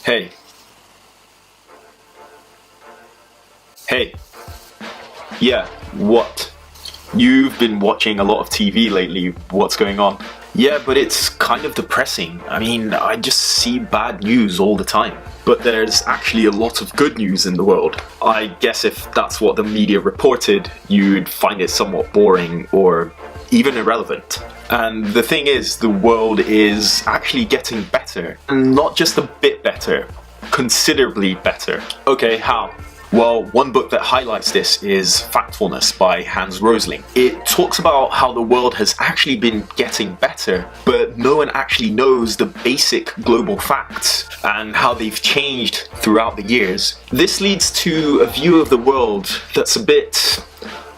Hey. Hey. Yeah, what? You've been watching a lot of TV lately. What's going on? Yeah, but it's kind of depressing. I mean, I just see bad news all the time. But there's actually a lot of good news in the world. I guess if that's what the media reported, you'd find it somewhat boring or even irrelevant. And the thing is, the world is actually getting better. And not just a bit better, considerably better. Okay, how? Well, one book that highlights this is Factfulness by Hans Rosling. It talks about how the world has actually been getting better, but no one actually knows the basic global facts and how they've changed throughout the years. This leads to a view of the world that's a bit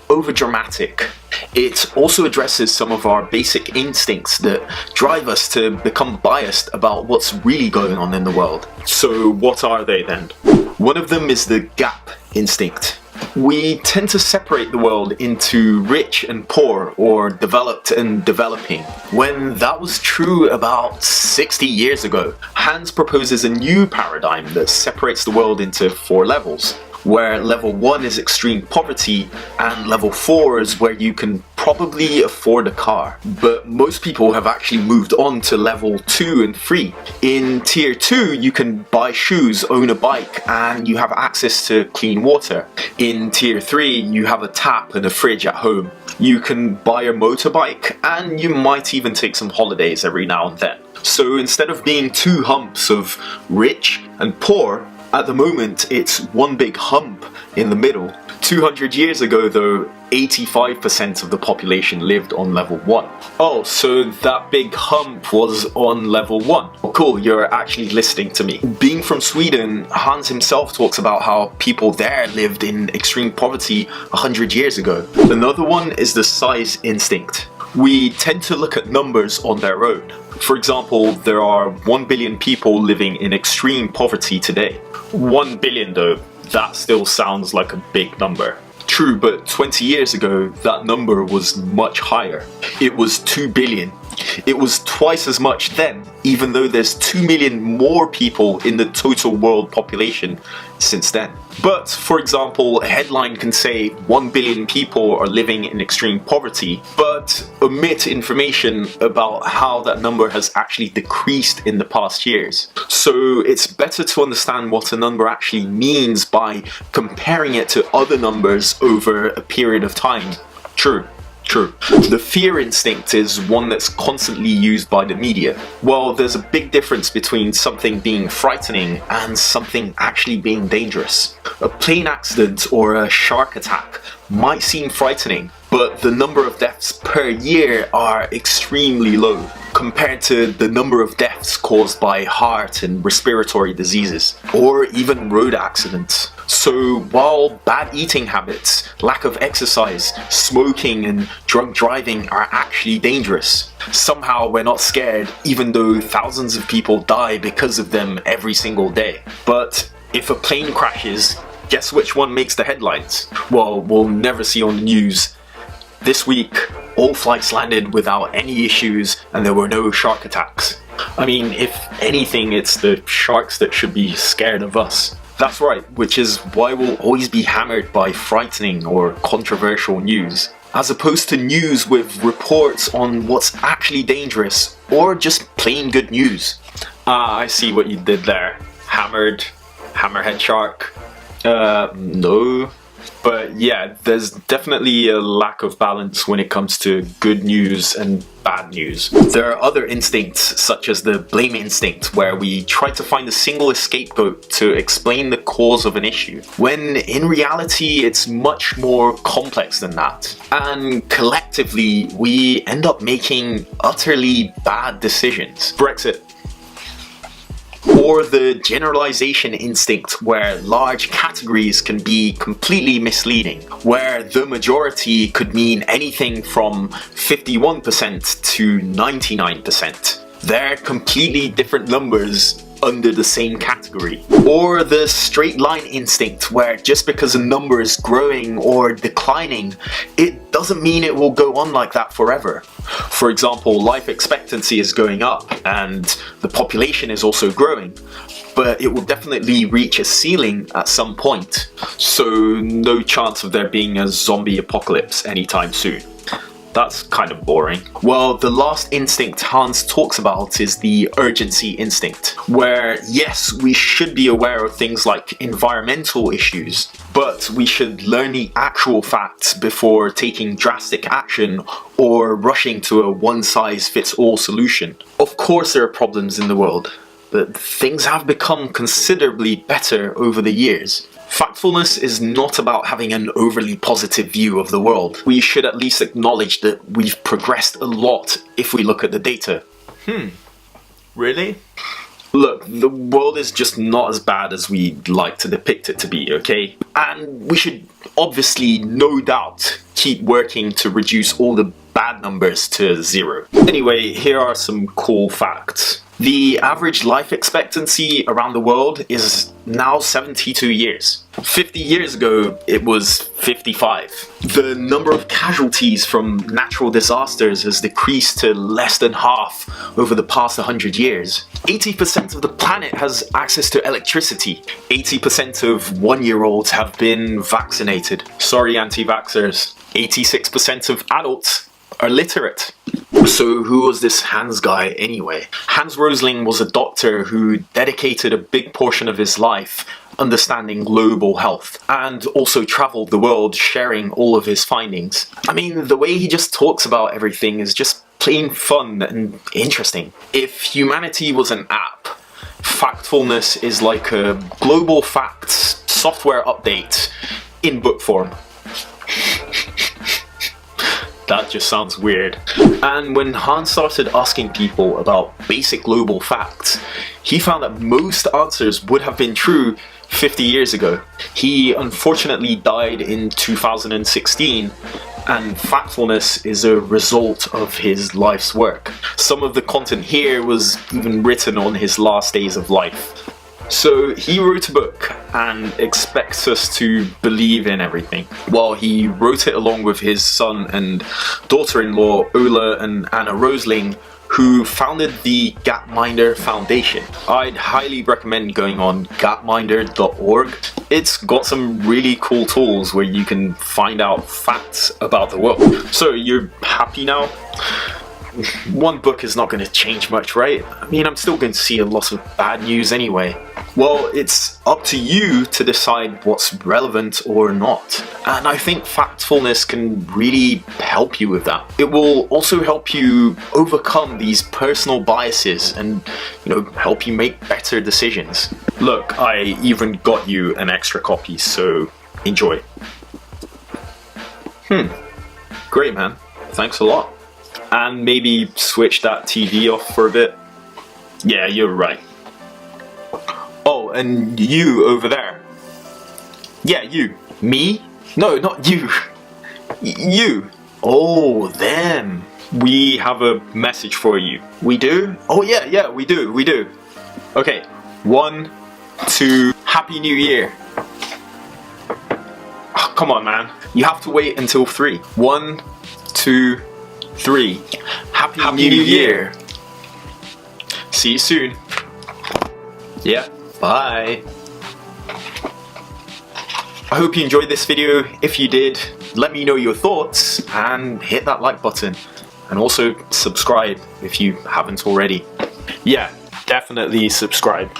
overdramatic. It also addresses some of our basic instincts that drive us to become biased about what's really going on in the world. So what are they then? One of them is the gap instinct. We tend to separate the world into rich and poor, or developed and developing. When that was true about 60 years ago, Hans proposes a new paradigm that separates the world into 4 levels. Where level 1 is extreme poverty and level 4 is where you can probably afford a car. But most people have actually moved on to level 2 and 3. In tier 2 you can buy shoes, own a bike, and you have access to clean water. In tier 3 you have a tap and a fridge at home. You can buy a motorbike and you might even take some holidays every now and then. So instead of being 2 humps of rich and poor, at the moment, it's one big hump in the middle. 200 years ago though, 85% of the population lived on level 1. Oh, so that big hump was on level 1. Oh, cool, you're actually listening to me. Being from Sweden, Hans himself talks about how people there lived in extreme poverty 100 years ago. Another one is the size instinct. We tend to look at numbers on their own. For example, there are 1 billion people living in extreme poverty today. 1 billion though, that still sounds like a big number. True, but 20 years ago, that number was much higher. It was 2 billion. It was twice as much then, even though there's 2 million more people in the total world population since then. But, for example, a headline can say 1 billion people are living in extreme poverty, but omit information about how that number has actually decreased in the past years. So it's better to understand what a number actually means by comparing it to other numbers over a period of time. True. The fear instinct is one that's constantly used by the media. Well, there's a big difference between something being frightening and something actually being dangerous. A plane accident or a shark attack might seem frightening, but the number of deaths per year are extremely low compared to the number of deaths caused by heart and respiratory diseases, or even road accidents. So while bad eating habits, lack of exercise, smoking and drunk driving are actually dangerous, somehow we're not scared even though thousands of people die because of them every single day. But if a plane crashes, guess which one makes the headlines? Well, we'll never see on the news. This week, all flights landed without any issues and there were no shark attacks. I mean, if anything, it's the sharks that should be scared of us. That's right, which is why we'll always be hammered by frightening or controversial news, as opposed to news with reports on what's actually dangerous or just plain good news. Ah, I see what you did there. Hammered, hammerhead shark. No. But yeah, there's definitely a lack of balance when it comes to good news and bad news. There are other instincts, such as the blame instinct, where we try to find a single scapegoat to explain the cause of an issue, when in reality it's much more complex than that. And collectively, we end up making utterly bad decisions. Brexit. Or the generalization instinct, where large categories can be completely misleading, where the majority could mean anything from 51% to 99%. They're completely different numbers under the same category. Or the straight line instinct, where just because a number is growing or declining, it doesn't mean it will go on like that forever. For example, life expectancy is going up and the population is also growing, but it will definitely reach a ceiling at some point. So no chance of there being a zombie apocalypse anytime soon. That's kind of boring. Well, the last instinct Hans talks about is the urgency instinct, where yes, we should be aware of things like environmental issues, but we should learn the actual facts before taking drastic action or rushing to a one-size-fits-all solution. Of course there are problems in the world, but things have become considerably better over the years. Factfulness is not about having an overly positive view of the world. We should at least acknowledge that we've progressed a lot if we look at the data. Really? Look, the world is just not as bad as we'd like to depict it to be, okay? And we should obviously, no doubt, keep working to reduce all the bad numbers to zero. Anyway, here are some cool facts. The average life expectancy around the world is now 72 years. 50 years ago, it was 55. The number of casualties from natural disasters has decreased to less than half over the past 100 years. 80% of the planet has access to electricity. 80% of one-year-olds have been vaccinated. Sorry, anti-vaxxers. 86% of adults are literate. So who was this Hans guy anyway? Hans Rosling was a doctor who dedicated a big portion of his life understanding global health and also traveled the world sharing all of his findings. I mean, the way he just talks about everything is just plain fun and interesting. If humanity was an app, Factfulness is like a global facts software update in book form. That just sounds weird. And when Hans started asking people about basic global facts, he found that most answers would have been true 50 years ago. He unfortunately died in 2016, and Factfulness is a result of his life's work. Some of the content here was even written on his last days of life. So he wrote a book and expects us to believe in everything. Well, he wrote it along with his son and daughter-in-law Ola and Anna Rosling, who founded the Gapminder Foundation. I'd highly recommend going on gapminder.org. It's got some really cool tools where you can find out facts about the world. So you're happy now? One book is not going to change much, right? I mean, I'm still going to see a lot of bad news anyway. Well, it's up to you to decide what's relevant or not. And I think Factfulness can really help you with that. It will also help you overcome these personal biases and, help you make better decisions. Look, I even got you an extra copy, so enjoy. Great, man. Thanks a lot. And maybe switch that TV off for a bit. Yeah, you're right. Oh, and you over there. Yeah, you. Me? No, not you. You. Oh, them. We have a message for you. We do? Oh yeah, we do. Okay, 1, 2, Happy New Year. Oh, come on, man. You have to wait until 3. 1, 2, 3. Happy New Year. See you soon. Yeah, bye. I hope you enjoyed this video. If you did, let me know your thoughts and hit that like button. And also subscribe if you haven't already. Yeah, definitely subscribe.